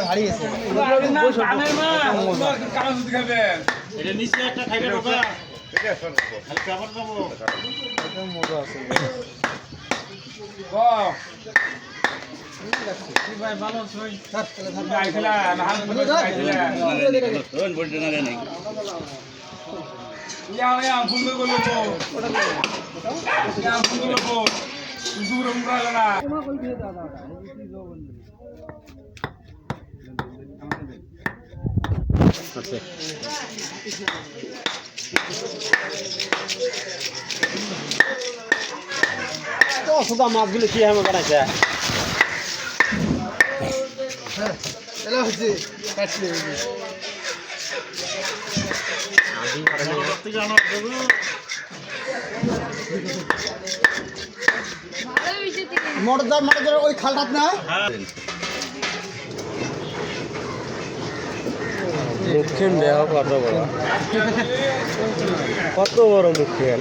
ভারী আছে এটা নিচে একটা খাইবে বাবা খালি খাবার খাবো একদম মজা আছে ভাই ভালো আছো সুদা মাছগুলো কি আমি বানাইছে এলা হচ্ছে কাটলে মোটর ওই খালটাত না মুখেন দেহ কত বড় মুখেন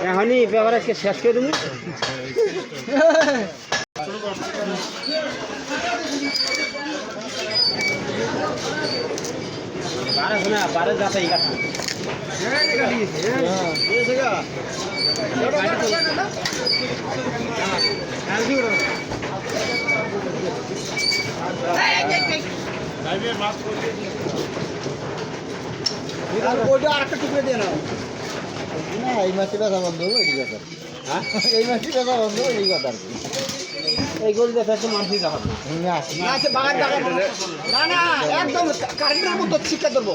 এখনই ব্যাপার আজকে শেষ করে দেবো বারে যাতাই কাটবো আরেকটা টুকরে দিয়ে নাও না এই মাছটি বেচা বন্ধ এই কথা এই মাছটি বেচা বন্ধ এই কথা আর কি এইগুলো দেখা যাচ্ছে মাছ দিতে হবে না না একদম কারেন্টের মতো শিক্ষা ধরবো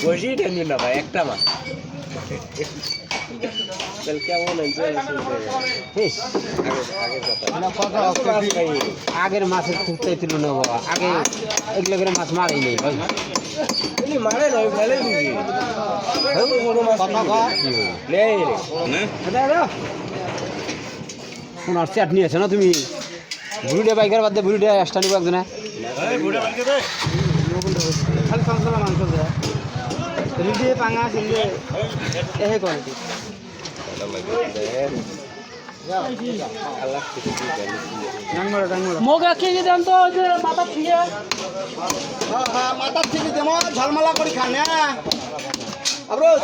বসি টেনবেন না ভাই একটা মাছ কেমন আগের মাছের খুঁজতে ছিল না বাবা আগে এগুলো করে মাছ মারেই নেই ভাই মারে নয় ফেলে সোনার চাটনি আছে না তুমি বুড়িটা বাইকের বাদ দিয়ে বুড়িটা এক্সট্রা নিব একজনে খালি সংসার মাংস দেয় রিডি পাঙা সিলে এহে কোয়ালিটি মোগা খেয়ে দেন তো মাথা থেকে মাথা থেকে দেবো ঝলমলা করে খান হ্যাঁ আবরোজ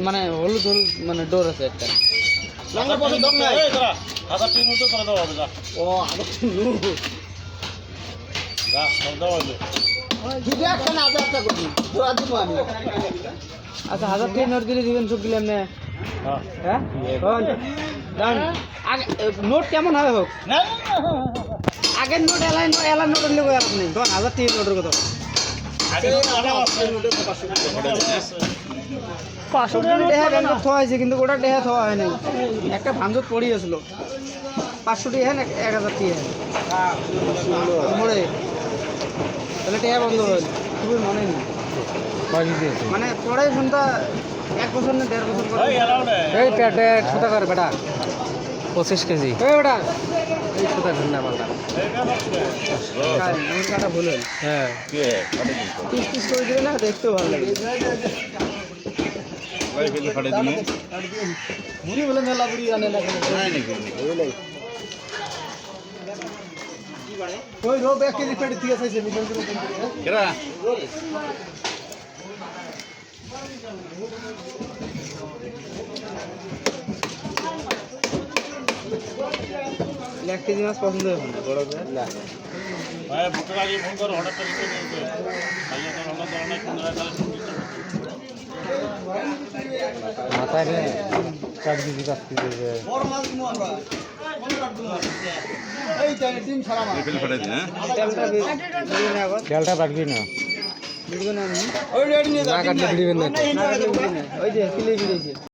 মানে হলুদ হলুদ মানে ডোর আছে একটা আচ্ছা 1000 টাকা নোট দিলে দিবেন সবগুলো এমনি হ্যাঁ নোট কেমন হবে হোক আগের নোট এলার নোট নিলে আপনি 1000 টাকা নোটের কথা 500 টাকা নোট থোয়া হয়েছে কিন্তু ওটা টাকা থোয়া হয় নাই একটা ভাঞ্জত পড়িয়েছিল 500 টাকা হ্যাঁ 1000 টাকা মোড়ে তাহলে টাকা বন্ধ হল খুবই মনে নেই মানে পড়াই শুনতা 1 বছর না 1.5 বছর এই পেটে ছোটা করে বেটা 25 কেজি এই বেটা এই ছোটা ঠান্ডা মালটা কাটা ভুল হল হ্যাঁ পিস করে দিলে না দেখতেও ভালো লাগে বুড়ি বলে মেলা বুড়ি আনে না ওই রোব 1 কেজি পেট দিয়ে আছে মিশন করে কেরা এক কেজি মাছ পছন্দ হবে না বড় না ভাই ভুটার আগে ফোন করো হঠাৎ করে দিতে ভাইয়া তো আমরা তো অনেক সুন্দর কালে মাথায় 4 কেজি কাটতে দেবে বড় মাছ কিনো আমরা কোন কাট দিমু এই টাইম টিম সারা মাছ রিফিল ফাটাই দিন হ্যাঁ তেলটা বাড়বি না ওই রেডি নিয়ে না কাটলে দিবেন না ওই যে কিলে দিয়েছে